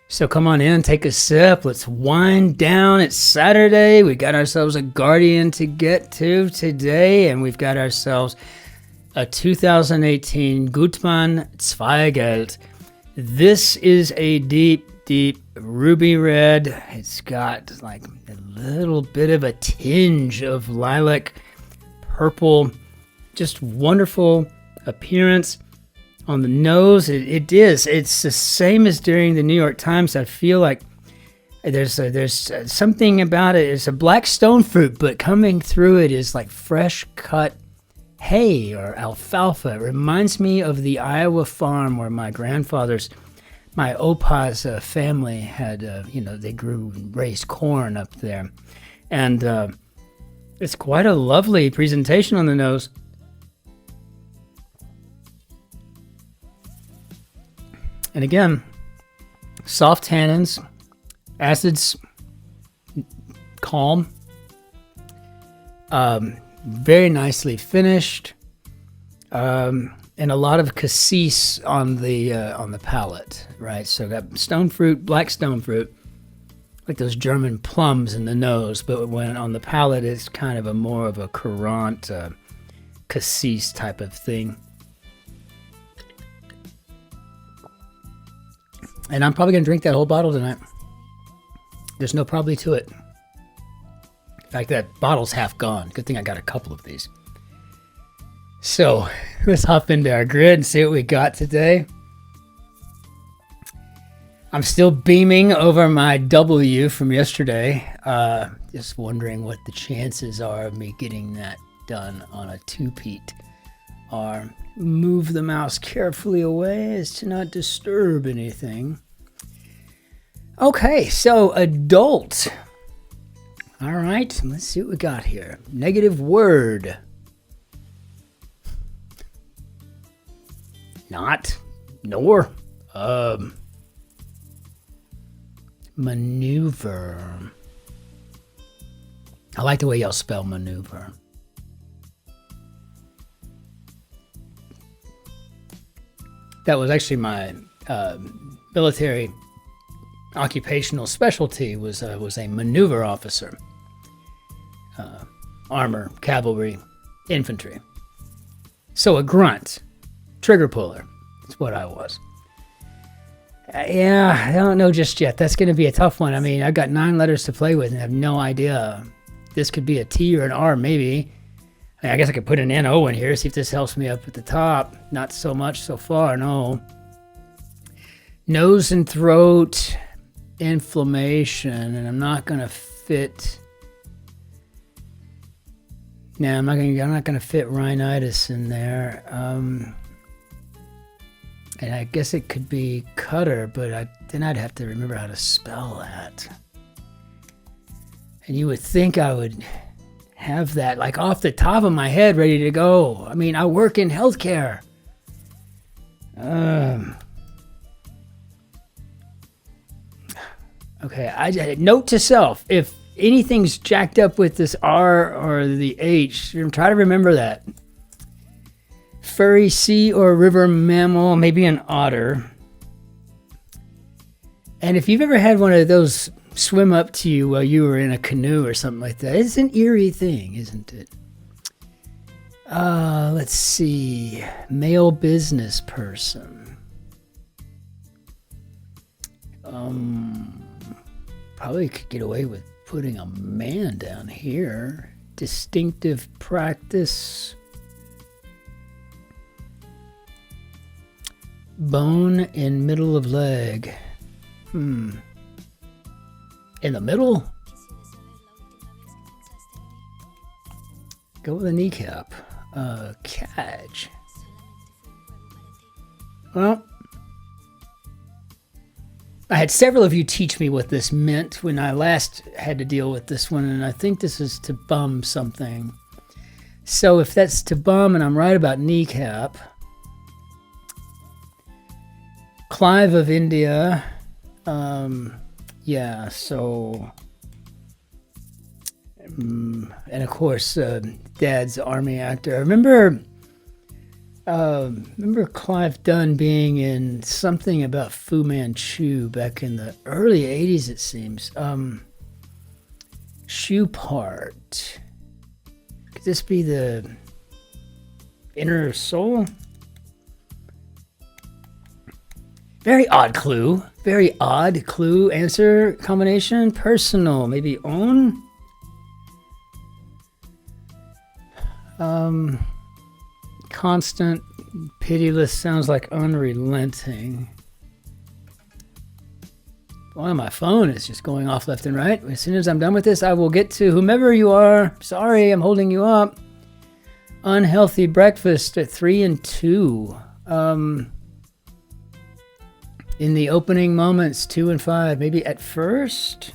So come on in, take a sip. Let's wind down. It's Saturday. We got ourselves a Guardian to get to today, and we've got ourselves a 2018 Guttmann Zweigelt. This is a deep, deep ruby red. It's got like a little bit of a tinge of lilac purple. Just wonderful appearance. On the nose, it's the same as during the New York Times. I feel like there's something about it. It's a black stone fruit, but coming through it is like fresh cut hay or alfalfa. It reminds me of the Iowa farm where my opa's family had, they grew and raised corn up there. And it's quite a lovely presentation on the nose. And again, soft tannins, acids, calm, very nicely finished, and a lot of cassis on the palate, right? So got stone fruit, black stone fruit, like those German plums in the nose, but when on the palate, it's kind of a more of a Courant cassis type of thing. And I'm probably going to drink that whole bottle tonight. There's no probably to it. In fact, that bottle's half gone. Good thing I got a couple of these. So let's hop into our grid and see what we got today. I'm still beaming over my W from yesterday. Just wondering what the chances are of me getting that done on a two-peat. Or move the mouse carefully away as to not disturb anything. Okay, so adult. All right, let's see what we got here. Negative word. Not, nor, maneuver. I like the way y'all spell maneuver. That was actually my military occupational specialty was a maneuver officer. Armor, cavalry, infantry. So a grunt, trigger puller. That's what I was. Yeah, I don't know just yet. That's going to be a tough one. I mean, I've got 9 letters to play with and I have no idea. This could be a T or an R maybe. I guess I could put an N-O in here, see if this helps me up at the top. Not so much so far, no. Nose and throat, inflammation, and I'm not gonna fit. I'm not gonna fit rhinitis in there. And I guess it could be cutter, but then I'd have to remember how to spell that. And you would think I would have that like off the top of my head ready to go. I mean, I work in healthcare. Okay, note to self, if anything's jacked up with this R or the H, try to remember that. Furry sea or river mammal, maybe an otter. And if you've ever had one of those swim up to you while you were in a canoe or something like that, it's an eerie thing, isn't it? Let's see. Male business person. Probably could get away with putting a man down here. Distinctive practice. Bone in middle of leg. In the middle? Go with a kneecap. Catch. Well, I had several of you teach me what this meant when I last had to deal with this one, and I think this is to bum something. So if that's to bum and I'm right about kneecap, Clive of India, yeah, so, and of course, Dad's army actor. I remember Remember Clive Dunn being in something about Fu Manchu back in the early 80s, it seems. Shoe part. Could this be the inner soul? Very odd clue. Very odd clue. Answer combination. Personal. Maybe own. Constant. Pitiless sounds like unrelenting. Well, my phone is just going off left and right. As soon as I'm done with this, I will get to whomever you are. Sorry, I'm holding you up. Unhealthy breakfast at 3 and 2. In the opening moments, 2 and 5. Maybe at first.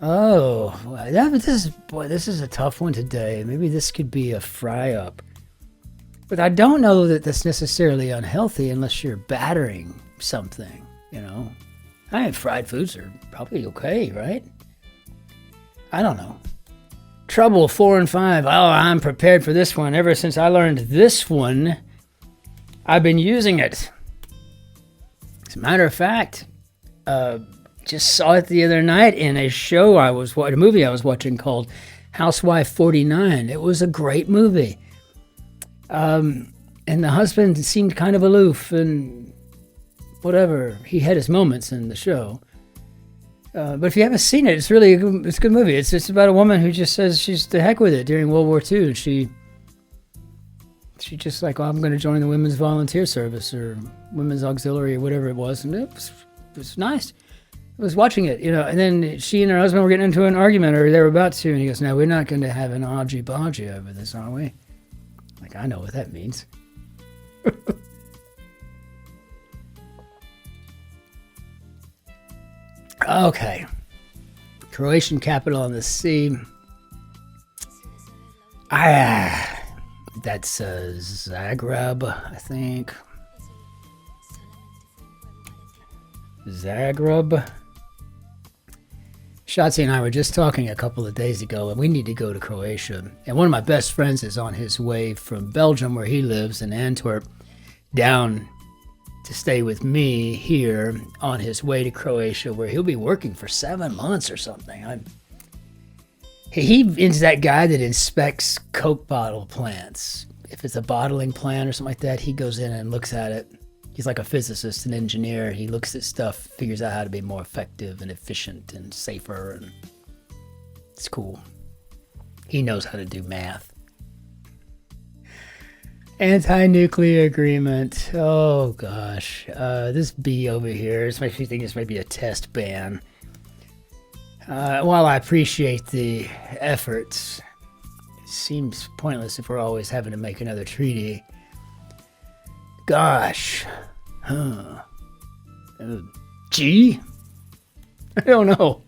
Oh, this is a tough one today. Maybe this could be a fry up. But I don't know that that's necessarily unhealthy unless you're battering something, you know. I mean, fried foods are probably okay, right? I don't know. Trouble, 4 and 5. Oh, I'm prepared for this one. Ever since I learned this one, I've been using it. As a matter of fact, just saw it the other night in a movie I was watching called Housewife 49. It was a great movie. And the husband seemed kind of aloof and whatever. He had his moments in the show. But if you haven't seen it, it's really it's a good movie. It's just about a woman who just says she's to heck with it during World War II. She just like, well, I'm going to join the Women's Volunteer Service or Women's Auxiliary or whatever it was. And it was nice. I was watching it, you know, and then she and her husband were getting into an argument, or they were about to, and he goes, no, we're not going to have an argy-bargy over this, are we? Like, I know what that means. Okay. Croatian capital on the sea. That's Zagreb, I think. Zagreb. Shotzi and I were just talking a couple of days ago, and we need to go to Croatia. And one of my best friends is on his way from Belgium, where he lives in Antwerp, down to stay with me here on his way to Croatia, where he'll be working for 7 months or something. He is that guy that inspects Coke bottle plants. If it's a bottling plant or something like that, he goes in and looks at it. He's like a physicist, an engineer. He looks at stuff, figures out how to be more effective and efficient and safer. And it's cool. He knows how to do math. Anti-nuclear agreement. Oh, gosh. This B over here, this makes me think this might be a test ban. While I appreciate the efforts, it seems pointless if we're always having to make another treaty. Gosh. Huh. G? I don't know.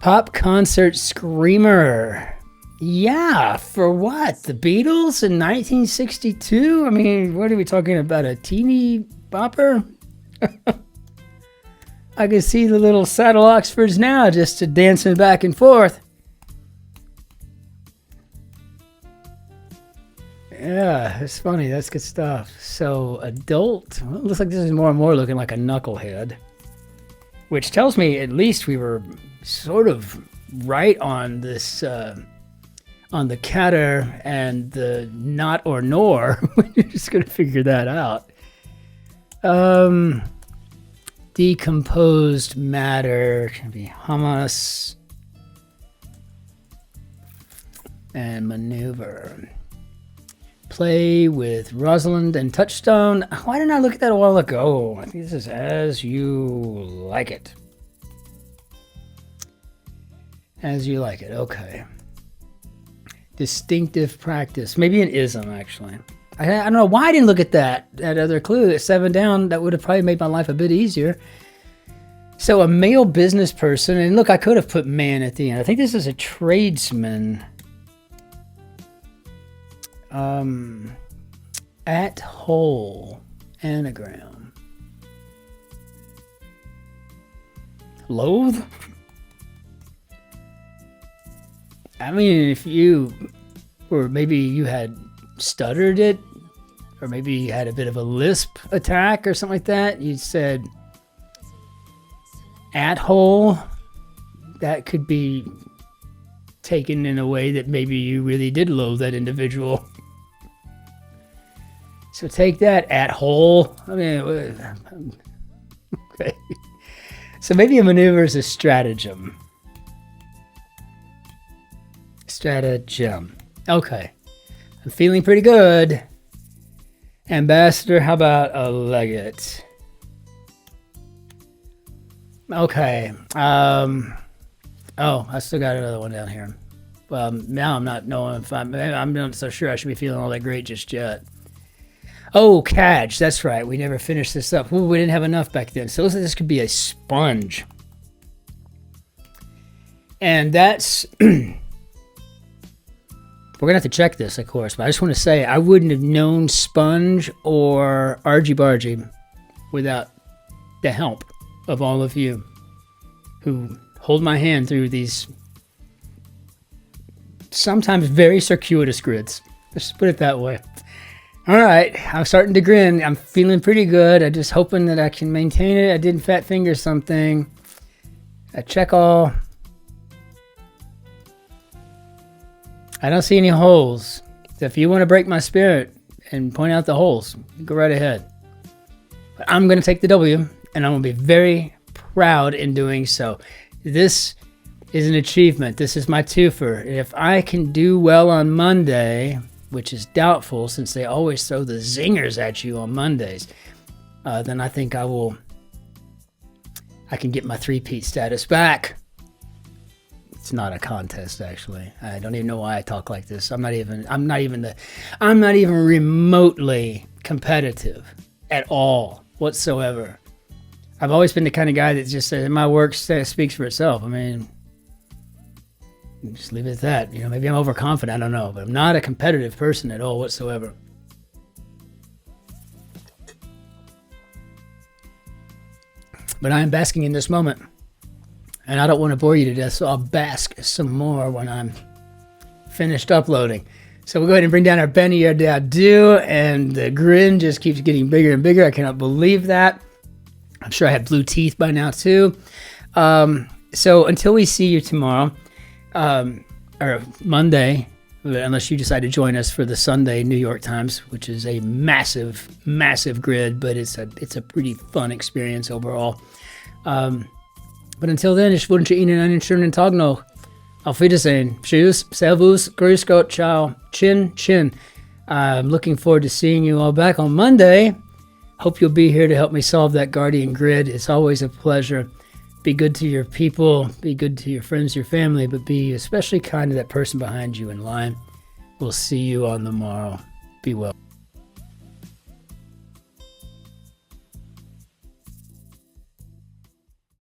Pop concert screamer. Yeah, for what? The Beatles in 1962? I mean, what are we talking about? A teeny bopper? I can see the little saddle Oxfords now just dancing back and forth. Yeah, it's funny. That's good stuff. So, adult. Well, it looks like this is more and more looking like a knucklehead. Which tells me at least we were sort of right on this, on the catter and the not or nor. We're just going to figure that out. Decomposed matter can be hummus. And maneuver. Play with Rosalind and Touchstone. Why didn't I look at that a while ago? I think this is As You Like It. As You Like It, okay. Distinctive practice. Maybe an ism, actually. I don't know why I didn't look at that other clue. At 7 down, that would have probably made my life a bit easier. So a male business person, and look, I could have put man at the end. I think this is a tradesman. At whole anagram. Loathe? I mean, if you or maybe you had stuttered it, or maybe you had a bit of a lisp attack or something like that. You said at hole. That could be taken in a way that maybe you really did loathe that individual. So take that at hole. I mean, okay. So maybe a maneuver is a stratagem. Stratagem. Okay. I'm feeling pretty good. Ambassador, how about a legate? Okay. Oh, I still got another one down here. Well, now I'm not knowing if I'm not so sure I should be feeling all that great just yet. Oh, Cadge, that's right. We never finished this up. Ooh, we didn't have enough back then. So this could be a sponge. And that's... We're going to have to check this, of course. But I just want to say, I wouldn't have known sponge or argy-bargy without the help of all of you who hold my hand through these sometimes very circuitous grids. Let's put it that way. All right, I'm starting to grin. I'm feeling pretty good. I'm just hoping that I can maintain it. I didn't fat finger something. I check all. I don't see any holes. So if you want to break my spirit and point out the holes, go right ahead. But I'm going to take the W, and I'm going to be very proud in doing so. This is an achievement. This is my twofer. If I can do well on Monday, which is doubtful since they always throw the zingers at you on Mondays, then I think I can get my three-peat status back. It's not a contest, actually. I don't even know why I talk like this. I'm not even remotely competitive at all whatsoever. I've always been the kind of guy that just says my work speaks for itself. I mean, just leave it at that. You know, maybe I'm overconfident. I don't know, but I'm not a competitive person at all whatsoever. But I am basking in this moment, and I don't want to bore you to death, so I'll bask some more when I'm finished uploading. So we'll go ahead and bring down our Benny do, and the grin just keeps getting bigger and bigger. I cannot believe that. I'm sure I have blue teeth by now too. So until we see you tomorrow, or Monday, unless you decide to join us for the Sunday New York Times, which is a massive, massive grid, but it's a pretty fun experience overall. But until then, ich wünsche Ihnen einen schönen Tag noch. Auf Wiedersehen. Tschüss, Servus, Grüß Gott, ciao, Cin-Cin. I'm looking forward to seeing you all back on Monday. Hope you'll be here to help me solve that Guardian grid. It's always a pleasure. Be good to your people, be good to your friends, your family, but be especially kind to that person behind you in line. We'll see you on the morrow. Be well.